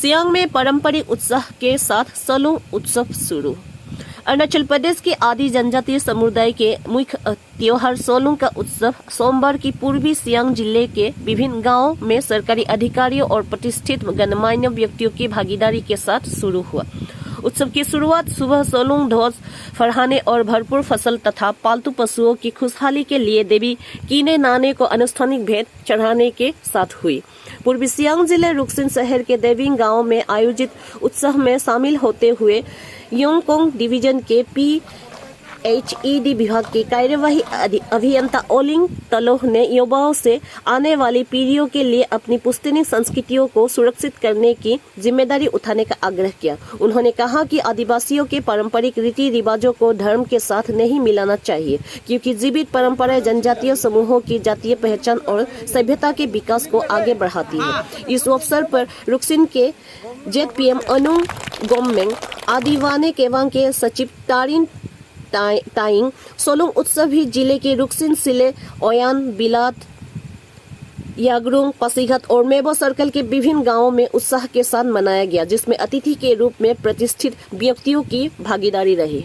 सियांग में पारंपरिक उत्साह के साथ सलोंग उत्सव शुरू। अरुणाचल प्रदेश के आदि जनजातीय समुदाय के मुख्य त्योहार सलोंग का उत्सव सोमवार की पूर्वी सियांग जिले के विभिन्न गांवों में सरकारी अधिकारियों और प्रतिष्ठित गणमान्य व्यक्तियों की भागीदारी के साथ शुरू हुआ। उत्सव की शुरुआत सुबह सलोंग ध्वज फहराने और भरपूर फसल तथा पालतू पशुओं की खुशहाली के लिए देवी कीने नाने को अनुष्ठानिक भेंट चढ़ाने के साथ हुई। पूर्वी सियांग जिले रुकसिन शहर के देविंग गांव में आयोजित उत्सव में शामिल होते हुए योंगकोंग डिवीजन के PHED विभाग के कार्यवाही अभियंता ओलिंग तलोह ने युवाओं से आने वाली पीढ़ियों के लिए अपनी पुश्तैनी संस्कृतियों को सुरक्षित करने की जिम्मेदारी उठाने का आग्रह किया। उन्होंने कहा कि आदिवासियों के पारंपरिक रीति रिवाजों को धर्म के साथ नहीं मिलाना चाहिए, क्योंकि जीवित परंपराएं जनजातीय समूहों की जातीय पहचान और सभ्यता के विकास को आगे बढ़ाती है। इस अवसर पर रुकसिन के ZPM अनुंग गोममेंग आदिवाने केवांग के सचिव तारिन ताइंग सोलोंग उत्सव भी जिले के रुकसिन सिले ओयान बिलात यागरुंग पासीघाट और मेबो सर्कल के विभिन्न गांवों में उत्साह के साथ मनाया गया, जिसमें अतिथि के रूप में प्रतिष्ठित व्यक्तियों की भागीदारी रही।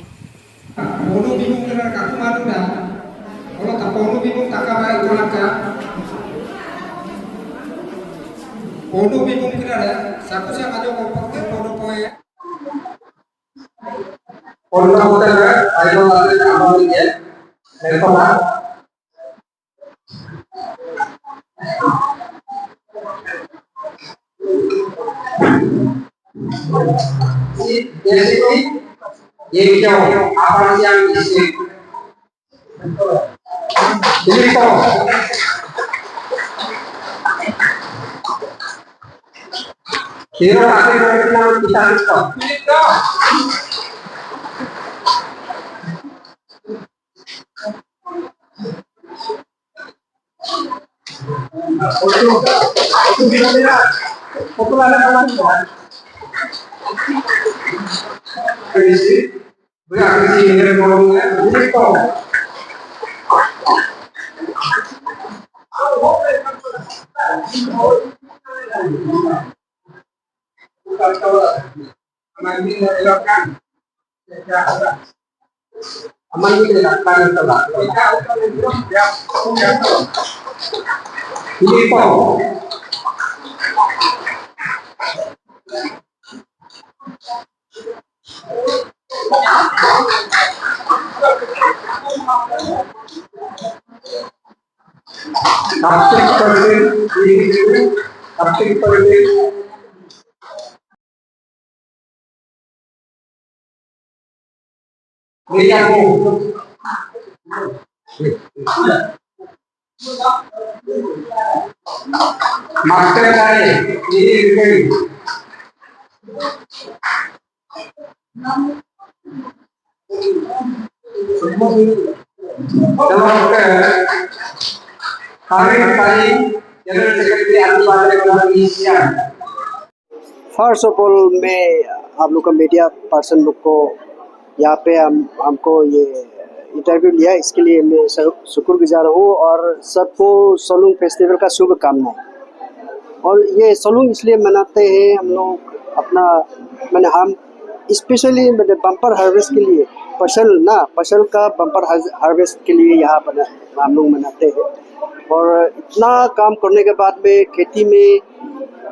Orang hotel ayo lagi kamu ya, lepas ये क्या apa yang isi ini kok kira akhirnya kita itu master saya ini first of all मैं आप लोग का मीडिया पर्सन लोग को यहाँ पे हमको ये इंटरव्यू लिया, इसके लिए मैं शुक्रगुजार हूँ और सबको सलोंग फेस्टिवल का शुभकामनाएं। और ये सलोंग इसलिए मनाते हैं हम लोग अपना हम स्पेशली बम्पर हार्वेस्ट के लिए फसल का बम्पर हार्वेस्ट के लिए यहाँ पर हम लोग मनाते हैं। और इतना काम करने के बाद में खेती में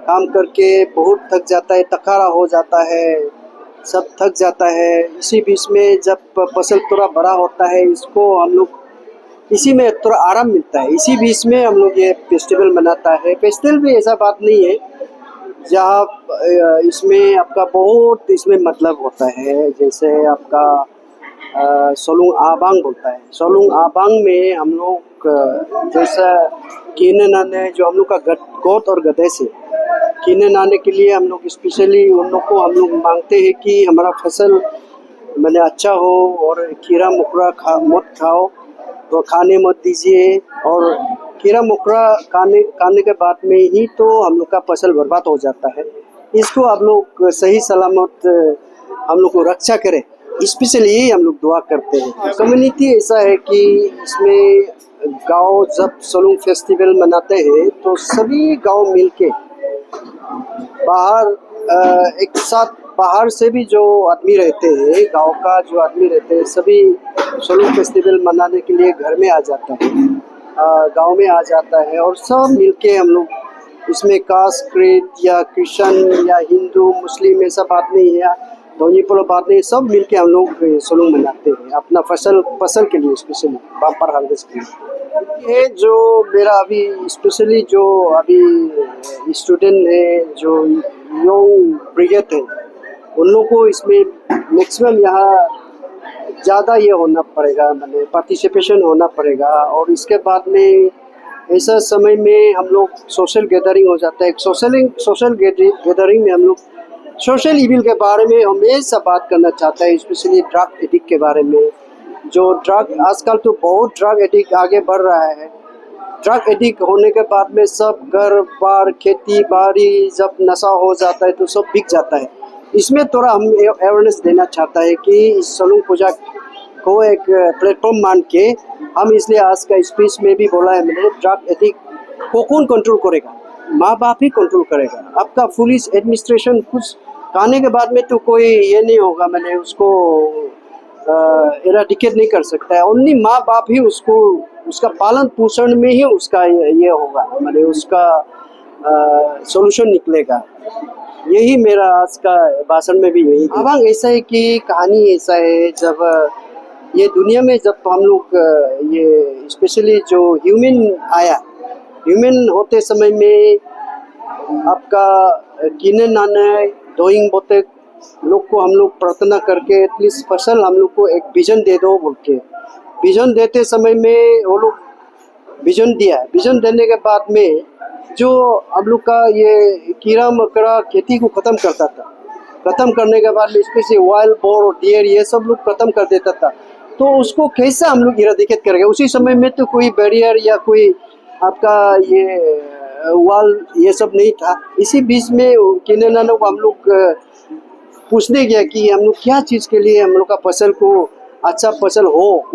काम करके बहुत थक जाता है, थकारा हो जाता है, सब थक जाता है। इसी बीच में जब फसल थोड़ा बड़ा होता है, इसको हम लोग इसी में थोड़ा आराम मिलता है। इसी बीच में हम लोग ये फेस्टिवल मनाता है। फेस्टिवल भी ऐसा बात नहीं है जहाँ इसमें आपका बहुत इसमें मतलब होता है। जैसे आपका सलोंग आबांग बोलता है, सलोंग आबांग में हम लोग जैसा कीने नाने जो हम लोग का गोट और गधे से कीने नाने के लिए हम लोग स्पेशली उन लोग को हम लोग मांगते हैं कि हमारा फसल अच्छा हो और कीड़ा मकोड़ा मत खाओ, तो खाने मत दीजिए। और कीड़ा मकोड़ा खाने के बाद में ही तो हम लोग का फसल बर्बाद हो जाता है। इसको आप लोग सही सलामत हम लोग को रक्षा करें, स्पेशली यही हम लोग दुआ करते हैं। कम्युनिटी ऐसा है कि इसमें गांव जब सलोंग फेस्टिवल मनाते हैं तो सभी गांव मिलके बाहर एक साथ बाहर से भी जो आदमी रहते हैं, गांव का जो आदमी रहते हैं, सभी सोलुंग फेस्टिवल मनाने के लिए घर में आ जाता है, गांव में आ जाता है और सब मिलके हम लोग इसमें कास्ट क्रीड या क्रिश्चियन या हिंदू मुस्लिम ऐसा बात नहीं है, धोनी पोलो बात नहीं, सब मिलके हम लोग सोलुंग मनाते हैं अपना फसल के लिए, स्पेशली बम्पर हार्वेस्ट के लिए। ये जो मेरा अभी स्पेशली जो अभी स्टूडेंट है, जो यंग ब्रिगेड है, उन लोगों को इसमें मैक्सिमम यहाँ ज़्यादा ये होना पड़ेगा, मतलब पार्टिसिपेशन होना पड़ेगा। और इसके बाद में ऐसा समय में हम लोग सोशल गैदरिंग हो जाता है। सोशल गैदरिंग में हम लोग सोशल इविल के बारे में हमेशा बात करना चाहता है, स्पेशली ड्रग एडिक्ट के बारे में। जो ड्रग आजकल तो बहुत ड्रग एडिक्ट आगे बढ़ रहा है। ड्रग एडिक्ट होने के बाद में सब घर बार खेती बाड़ी जब नशा हो जाता है तो सब बिक जाता है। इसमें थोड़ा हम अवेयरनेस देना चाहता है कि इस सोलुंग पूजा को एक प्लेटफॉर्म मान के हम, इसलिए आज का स्पीच में भी बोला है मैंने, ड्रग एडिक्ट को कौन कंट्रोल करेगा? माँ बाप ही कंट्रोल करेगा। आपका पुलिस एडमिनिस्ट्रेशन कुछ कहने के बाद में तो कोई ये नहीं होगा, मैंने उसको एराडिकेट नहीं कर सकता है। ओनली माँ बाप ही उसको, उसका पालन पोषण में ही उसका ये होगा, मैंने उसका सॉल्यूशन निकलेगा। यही मेरा आज का भाषण में भी यही। अब ऐसा है कि कहानी ऐसा है, जब ये दुनिया में जब हम लोग ये स्पेशली जो ह्यूमन आया, ह्यूमन होते समय में आपका गिने नाने डोइंग बोते लोग को हम लोग प्रार्थना करके एटलीस्ट फसल हम लोग को एक विजन दे दो बोल के, विजन देते समय में वो लोग विजन दिया। विजन देने के बाद में जो हम लोग का ये कीड़ा मकड़ा खेती को ख़त्म करता था, ख़त्म करने के बाद स्पेशली वाइल्ड बोर और डियर ये सब लोग ख़त्म कर देता था, तो उसको कैसे हम लोग इराडिकेट करेंगे? उसी समय में तो कोई बैरियर या कोई आपका ये वाल ये सब नहीं था। इसी बीच में किन्नर को हम लोग पूछने गया कि हम लोग क्या चीज़ के लिए हम लोग का फसल को अच्छा फसल हो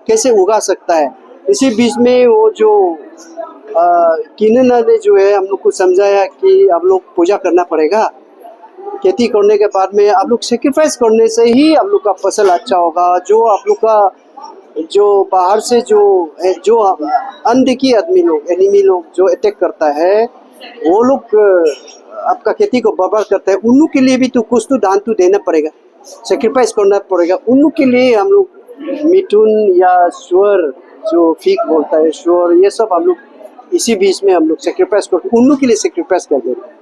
कैसे उगा सकता है। इसी बीच में वो जो किन्नर ने जो है हम लोग को समझाया कि आप लोग पूजा करना पड़ेगा, खेती करने के बाद में आप लोग सेक्रीफाइस करने से ही आप लोग का फसल अच्छा होगा। जो आप लोग का जो बाहर से जो अनदेखी आदमी लोग, एनिमी लोग जो अटैक करता है, वो लोग आपका खेती को बर्बाद करता है, उन लोग के लिए भी तो कुछ तो दान तो देना पड़ेगा, सेक्रीफाइस करना पड़ेगा। उन लोग के लिए हम लोग मिथुन या सुअर जो फीक बोलता है, सुअर ये सब हम लोग इसी बीच में हम लोग सेक्रीफाइस करते, उन लोग के लिए सेक्रीफाइस कर देते हैं।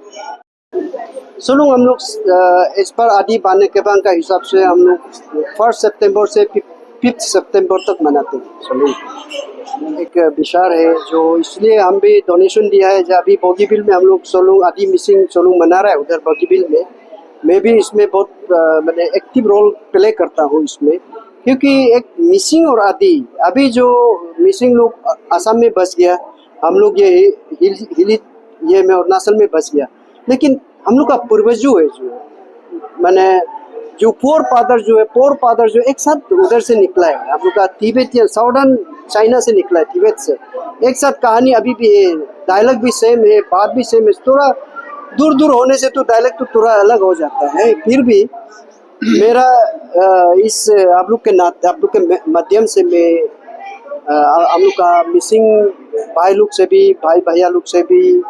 सोलुंग हम लोग इस पर आदि बाने के बाद का हिसाब से हम लोग 1 सितंबर से 5 सितंबर तक मनाते हैं। सोलुंग एक विचार है जो इसलिए हम भी डोनेशन दिया है। जब अभी बोगीबिल में हम लोग सोलुंग आदि मिसिंग सोलुंग मना रहा है, उधर बोगीबिल में मैं भी इसमें बहुत मैंने एक्टिव रोल प्ले करता हूँ इसमें, क्योंकि एक मिसिंग और आदि, अभी जो मिसिंग लोग असम में बस गया, हम लोग ये हिली ये में अरुणाचल में बस गया, लेकिन हम लोग का पूर्वजों है जो मैंने जो पोर पादर जो एक साथ उधर से निकला है, हम लोग का तिब्बत साउदर्न चाइना से निकला है, तिब्बत से एक साथ। कहानी अभी भी है, डायलॉग भी सेम है, बात भी सेम है। थोड़ा दूर होने से तो डायलॉग तो थोड़ा अलग हो जाता है, फिर भी मेरा इस आप लोग के माध्यम से मैं हम लोग का मिसिंग भाई लोग से भी, भाई भैया लोग से भी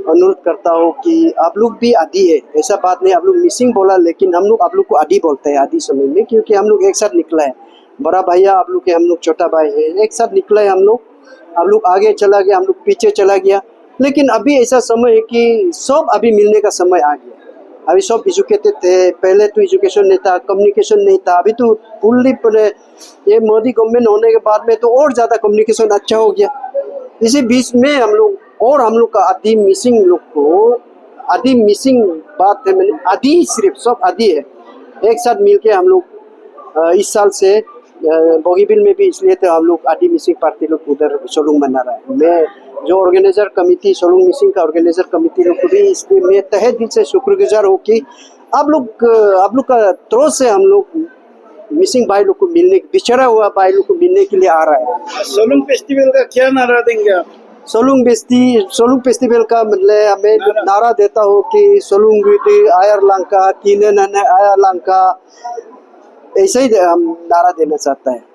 अनुरोध करता हूँ कि आप लोग भी आदि है। ऐसा बात नहीं आप लोग मिसिंग बोला, लेकिन हम लोग आप लोग को आदि बोलते हैं आदि समय में, क्योंकि हम लोग एक साथ निकला है। बड़ा भैया आप लोग के, हम लोग छोटा भाई है, एक साथ निकला है। हम लोग आगे चला गया, हम लोग पीछे चला गया, लेकिन अभी ऐसा समय है कि सब अभी मिलने का समय आ गया। अभी सब एजुकेटेड थे, पहले तो एजुकेशन नहीं था, कम्युनिकेशन नहीं था। अभी तो फुल्ली ये मोदी गवर्नमेंट होने के बाद में तो और ज़्यादा कम्युनिकेशन अच्छा हो गया। इसी बीच में हम लोग का आदि मिसिंग लोग को, आदि मिसिंग बात है, मैंने आदि सिर्फ सब आदि है, एक साथ मिलके हम लोग इस साल से बोगीबिल में भी इसलिए तो हम लोग आदि मिसिंग पार्टी लोग उधर सोलुंग मना रहा है। मैं जो ऑर्गेनाइजर कमेटी सोलुंग मिसिंग का ऑर्गेनाइजर कमेटी लोग को भी इसलिए मैं तहे दिल से शुक्रगुजार हूँ कि आप लोग का तरफ से हम लोग मिसिंग भाई लोग को मिलने, बिछड़ा हुआ भाई लोग को मिलने के लिए आ रहा है। सोलुंग फेस्टिवल का क्या नारा देंगे आप? सोलुंग फेस्टिवल का मतलब हमें नारा देता हो कि सोलुंग आयर लंका तीन आयर लंका, ऐसे ही हम नारा देना चाहता है।